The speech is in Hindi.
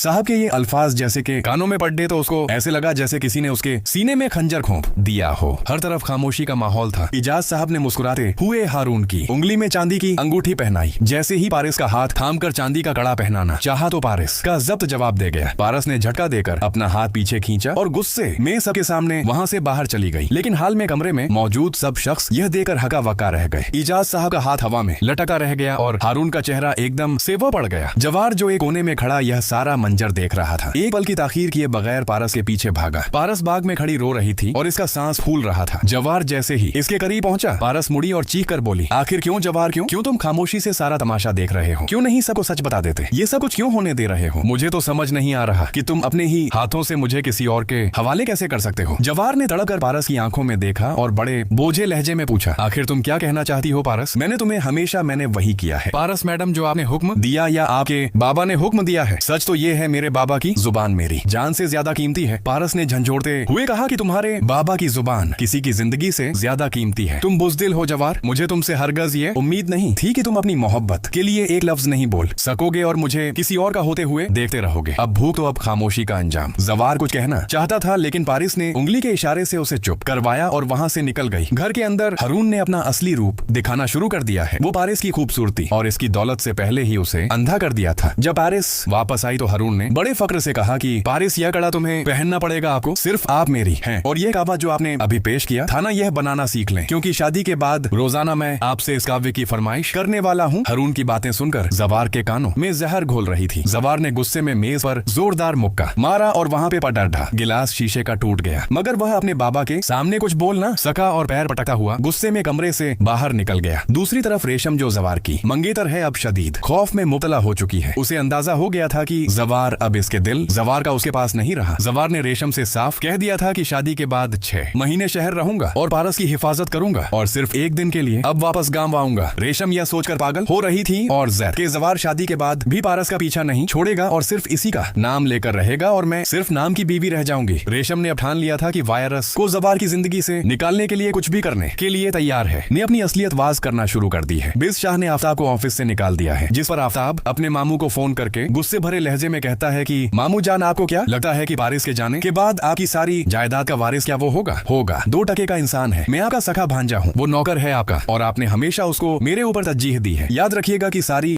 साहब के ये अल्फाज जैसे के कानों में पड़े तो उसको ऐसे लगा जैसे किसी ने उसके सीने में खंजर घोंप दिया हो। हर तरफ खामोशी का माहौल था। इजाज साहब ने मुस्कुराते हुए हारून की उंगली में चांदी की अंगूठी पहनाई। जैसे ही पारिस का हाथ थाम कर चांदी का कड़ा पहनाना चाहा तो पारिस का जब्त जवाब दे गया। पारस ने झटका देकर अपना हाथ पीछे खींचा और गुस्से में सबके सामने वहाँ से बाहर चली गई। लेकिन हाल में कमरे में मौजूद सब शख्स यह देकर हका वक्का रह गए। इजाज साहब का हाथ हवा में लटका रह गया और हारून का चेहरा एकदम सेवा पड़ गया। जवार जो एक कोने में खड़ा यह सारा मंजर देख रहा था। एक पल की ताखीर किए बगैर पारस के पीछे भागा। पारस बाग में खड़ी रो रही थी और इसका सांस फूल रहा था। जवार जैसे ही इसके करीब पहुंचा, पारस मुड़ी और चीख कर बोली, आखिर क्यों जवार, क्यों तुम खामोशी से सारा तमाशा देख रहे हो? क्यों नहीं सबको सच बता देते? ये सब कुछ क्यों होने दे रहे हो? मुझे तो समझ नहीं आ रहा कि तुम अपने ही हाथों से मुझे किसी और के हवाले कैसे कर सकते हो। जवार ने तड़प कर पारस की आंखों में देखा और बड़े बोझे लहजे में पूछा, आखिर तुम क्या कहना चाहती हो पारस? मैंने तुम्हें हमेशा वही किया है पारस मैडम, जो आपने हुक्म दिया या आपके बाबा ने हुक्म दिया है। सच तो ये है, मेरे बाबा की जुबान मेरी जान से ज्यादा कीमती है। पारस ने झंझोड़ते हुए कहा कि तुम्हारे बाबा की जुबान किसी की जिंदगी से ज्यादा कीमती है। तुम बुज़दिल हो जवार। मुझे तुमसे हरगज ये उम्मीद नहीं थी कि तुम अपनी मोहब्बत के लिए एक लफ्ज नहीं बोल सकोगे और मुझे किसी और का होते हुए देखते रहोगे। अब भूख तो अब खामोशी का अंजाम। जवार कुछ कहना चाहता था लेकिन पारिस ने उंगली के इशारे से उसे चुप करवाया और वहाँ से निकल गई। घर के अंदर हारून ने अपना असली रूप दिखाना शुरू कर दिया है। वो पारिस की खूबसूरती और इसकी दौलत से पहले ही उसे अंधा कर दिया था। जब पारिस वापस आई तो हारून ने बड़े फक्र से कहा कि पारिस, यह कड़ा तुम्हें पहनना पड़ेगा, आपको सिर्फ आप मेरी हैं। और यह काबा जो आपने अभी पेश किया था ना, यह बनाना सीख लें, क्योंकि शादी के बाद रोजाना मैं आपसे इस काव्य की फरमाइश करने वाला हूँ। हारून की बातें सुनकर जवार के कानों में जहर घोल रही थी। जवार ने गुस्से में मेज पर जोरदार मुक्का मारा और वहाँ पे पटक ढा। गिलास शीशे का टूट गया, मगर वह अपने बाबा के सामने कुछ बोल ना सका और पैर पटकता हुआ गुस्से में कमरे से बाहर निकल गया। दूसरी तरफ रेशम, जो जवार की मंगेतर है, अब शदीद खौफ में मुब्तला हो चुकी है। उसे अंदाजा हो गया था कि जवार अब इसके दिल जवार का उसके पास नहीं रहा। जवार ने रेशम से साफ कह दिया था कि शादी के बाद 6 महीने शहर रहूंगा और पारस की हिफाजत करूंगा और सिर्फ एक दिन के लिए अब वापस गांव आऊंगा। रेशम यह सोचकर पागल हो रही थी और जैद के जवार शादी के बाद भी पारस का पीछा नहीं छोड़ेगा और सिर्फ इसी का नाम लेकर रहेगा और मैं सिर्फ नाम की बीवी रह जाऊंगी। रेशम ने अब ठान लिया था कि वायरस को जवार की जिंदगी से निकालने के लिए कुछ भी करने के लिए तैयार है। ने अपनी असलियत वाज करना शुरू कर दी है। बिस शाह ने आफ्ताब को ऑफिस से निकाल दिया है, जिस पर आफ्ताब अपने मामू को फोन करके गुस्से भरे लहजे में कहता है कि मामू जान, आपको क्या लगता है कि पारिस के जाने के बाद आपकी सारी जायदाद का वारिस क्या वो होगा? 2% का इंसान है। मैं आपका सखा भांजा हूँ, वो नौकर है आपका और आपने हमेशा उसको मेरे ऊपर तरजीह दी है। याद रखिएगा कि सारी